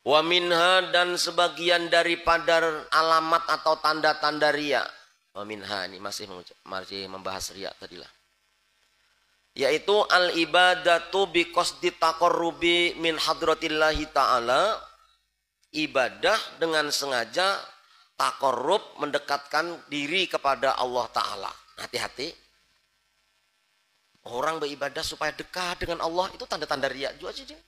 Wa minha, dan sebagian daripada alamat atau tanda-tanda riya. Wa minha ini masih membahas riya tadilah. Yaitu al ibadatu bi qasdi taqarrubi min hadratillahi ta'ala, ibadah dengan sengaja taqarrub, mendekatkan diri kepada Allah Ta'ala. Hati-hati, orang beribadah supaya dekat dengan Allah itu tanda-tanda riya juga sih dia.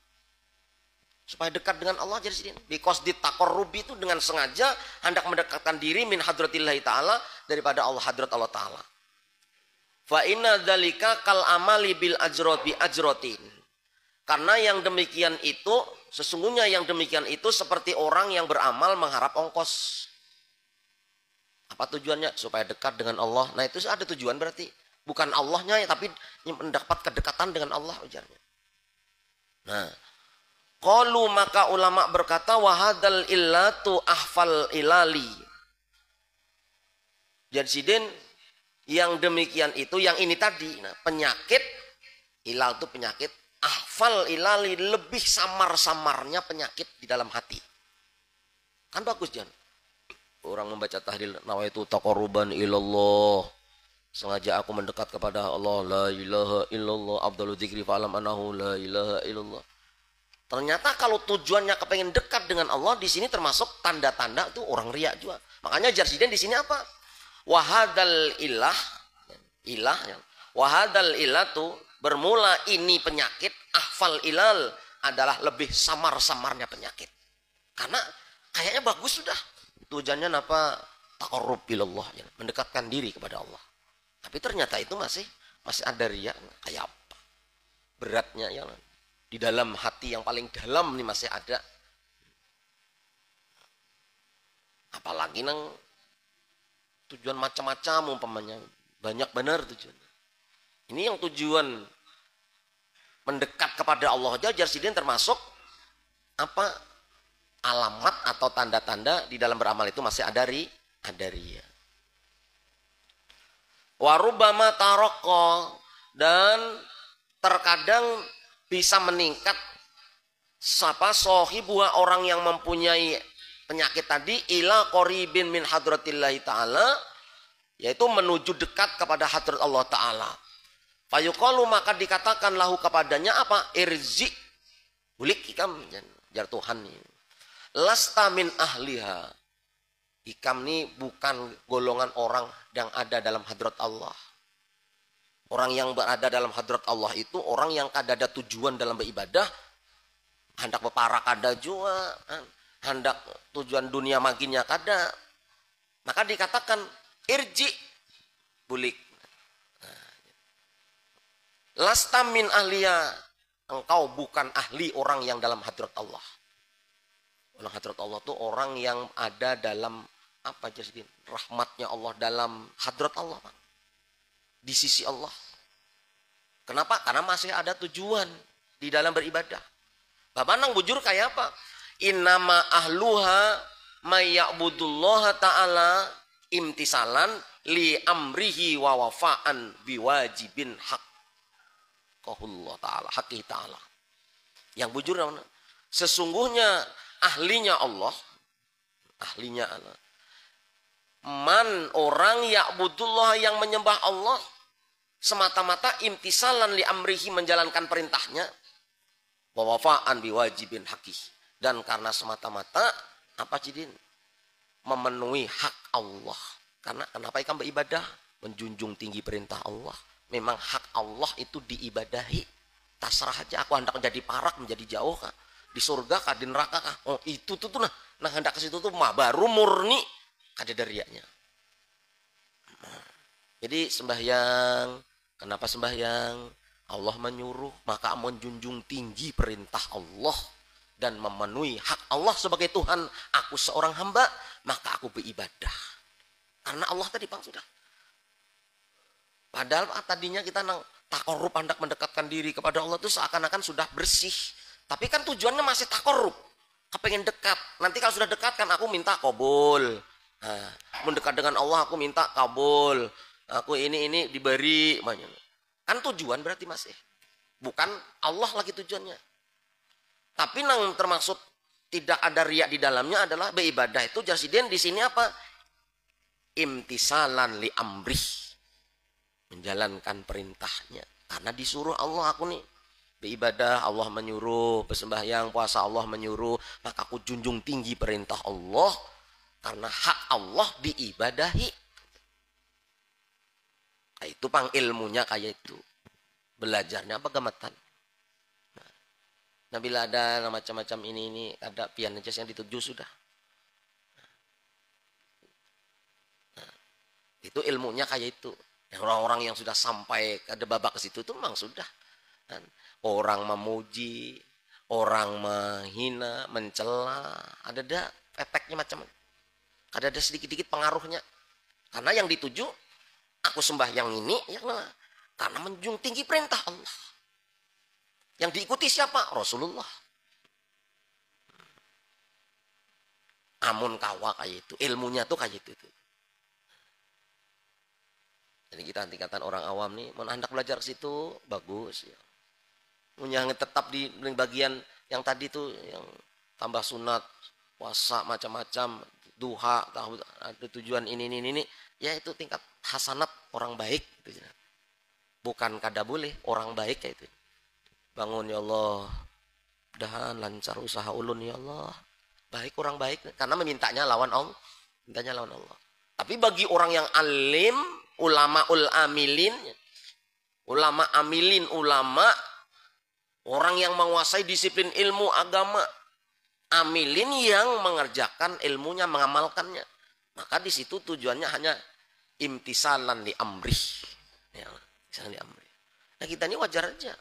Supaya dekat dengan Allah jadi sini. Bi qasdi taqarrubi itu dengan sengaja hendak mendekatkan diri min hadratillahi ta'ala, daripada Allah, hadrat Allah Ta'ala. Fa inna dzalika kal amali bil ajroti ajrotin. Karena yang demikian itu, sesungguhnya yang demikian itu seperti orang yang beramal mengharap ongkos. Apa tujuannya? Supaya dekat dengan Allah. Nah itu ada tujuan berarti. Bukan Allahnya ya, tapi mendapat kedekatan dengan Allah ujarnya. Nah, qalu, maka ulama berkata, wahadal illatu ahfal ilali. Jadi yang demikian itu, yang ini tadi, nah, penyakit, ilal itu penyakit, ahfal ilali, lebih samar-samarnya penyakit di dalam hati. Kan bagus Jan. Orang membaca tahlil, nawaitu taqarruban ilallah, sengaja aku mendekat kepada Allah, la ilaha illallah, abdalu dzikri fa'alam anahu la ilaha illallah. Ternyata kalau tujuannya kepengen dekat dengan Allah, di sini termasuk tanda-tanda itu orang riya juga. Makanya Jarsiden di sini apa? Wahadal ilah, wahadal ilatu, bermula ini penyakit, ahfal ilal, adalah lebih samar-samarnya penyakit. Karena kayaknya bagus sudah. Tujuannya apa? Taqarrub ilallah, ya, mendekatkan diri kepada Allah. Tapi ternyata itu masih ada riya. Kayak apa? Beratnya ya. Di dalam hati yang paling dalam nih masih ada. Apalagi nang tujuan macam-macam umpamanya. Banyak benar tujuan. Ini yang tujuan mendekat kepada Allah aja Jarsiden termasuk apa? Alamat atau tanda-tanda di dalam beramal itu masih ada riya. Warubama taroko, dan terkadang bisa meningkat sohibua, orang yang mempunyai penyakit tadi, ila qoribin min hadratillahi ta'ala, yaitu menuju dekat kepada hadrat Allah Ta'ala. Fayuqalu, maka dikatakan lahu kepadanya apa? Irji, bulik ikam, jar Tuhan ini. Lasta min ahliha. Ikam ini bukan golongan orang yang ada dalam hadrat Allah. Orang yang berada dalam hadrat Allah itu orang yang kada ada tujuan dalam beribadah, hendak berparak kada juga, hendak tujuan dunia maginya kada. Maka dikatakan irji, bulik. Lasta min ahliya, engkau bukan ahli orang yang dalam hadrat Allah. Orang hadrat Allah itu orang yang ada dalam apa jadi rahmatnya Allah, dalam hadrat Allah, Pak. Di sisi Allah. Kenapa? Karena masih ada tujuan di dalam beribadah. Bapak nang bujur kayak apa? Innama ahluha mayya'budullaha ta'ala imtisalan li amrihi wa wafa'an biwajibin haq. Qahullah ta'ala, haqih ta'ala. Yang bujur namanya. Sesungguhnya ahlinya Allah, man, orang ya'budullah, yang menyembah Allah semata-mata imtisalan li amrihi, menjalankan perintahnya, wa wafa'an biwajibin haqih, dan karena semata-mata apa jidin? Memenuhi hak Allah. Karena kenapa ikan beribadah? Menjunjung tinggi perintah Allah. Memang hak Allah itu diibadahi. Terserah aja aku hendak menjadi parak, menjadi jauh kah? Di surga kah, di neraka kah? Oh itu tuh nah hendak ke situ tuh mah baru murni kada darianya. Jadi sembahyang, kenapa sembahyang? Allah menyuruh, maka menjunjung tinggi perintah Allah dan memenuhi hak Allah sebagai Tuhan. Aku seorang hamba, maka aku beribadah. Karena Allah tadi Bang sudah. Padahal tadinya kita taqarrub, hendak mendekatkan diri kepada Allah itu seakan-akan sudah bersih. Tapi kan tujuannya masih taqarrub. Kepengen dekat. Nanti kalau sudah dekat kan aku minta kabul. Nah, mendekat dengan Allah aku minta kabul. Aku ini diberi. Kan tujuan berarti masih. Bukan Allah lagi tujuannya. Tapi termasuk tidak ada riak di dalamnya adalah beribadah itu jasiden di sini apa? Imtisalan li amrih. Menjalankan perintahnya. Karena disuruh Allah aku nih. Beribadah Allah menyuruh, bersembahyang, puasa Allah menyuruh, maka aku junjung tinggi perintah Allah karena hak Allah diibadahi. Nah, itu pang ilmunya kayak itu. Belajarnya apa gematan. Nah, bila ada macam-macam ini ada pian najis yang dituju sudah. Nah, itu ilmunya kayak itu. Yang orang-orang yang sudah sampai ke babak ke situ tuh memang sudah. Kan? Orang memuji, orang menghina, mencela, ada efeknya macam. Ada sedikit-sedikit pengaruhnya. Karena yang dituju aku sembah yang ini ya karena menjunjung tinggi perintah Allah. Yang diikuti siapa? Rasulullah. Amun kawa kayak itu, ilmunya tuh kayak itu. Jadi kita tingkatan orang awam nih, mau hendak belajar ke situ bagus ya. Yang tetap di bagian yang tadi tuh yang tambah sunat, puasa macam-macam, duha, tahu ada tujuan ini, ya itu tingkat hasanat orang baik gitu. Bukan kada boleh, orang baik kayak itu. Bangun ya Allah, mudahan lancar usaha ulun ya Allah. Baik orang baik karena memintanya lawan Allah, mintanya lawan Allah. Tapi bagi orang yang alim, ulama amilin, orang yang menguasai disiplin ilmu agama, amilin yang mengerjakan ilmunya, mengamalkannya. Maka di situ tujuannya hanya imtisalan li amrih. Ya, imtisalan li amrih. Nah kita ini wajar aja.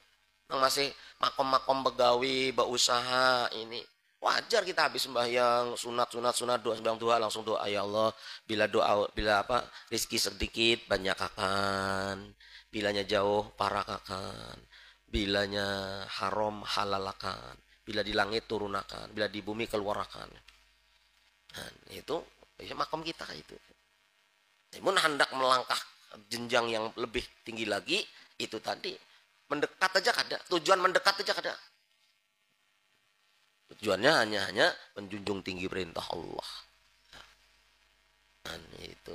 Yang masih makom-makom begawi, berusaha ini. Wajar kita habis sembahyang, sunat, doa, sembahyang doa, langsung doa, ya Allah, bila rizki sedikit, banyak akan, bilanya jauh, parakakan, bilanya haram, halalakan, bila di langit turunakan, bila di bumi keluarakan. Nah, itu ya makom kita kayak itu. Namun hendak melangkah jenjang yang lebih tinggi lagi, itu tadi, mendekat aja kada, tujuan mendekat aja kada. Tujuannya hanya menjunjung tinggi perintah Allah. Nah, itu.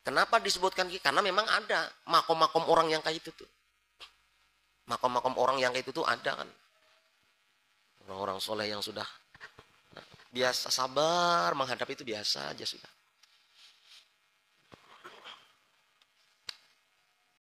Kenapa disebutkan? Karena memang ada makom-makom orang yang kayak itu tuh. Makom-makom orang yang kayak itu tuh ada kan. Orang-orang soleh yang sudah biasa sabar menghadap itu biasa aja sudah.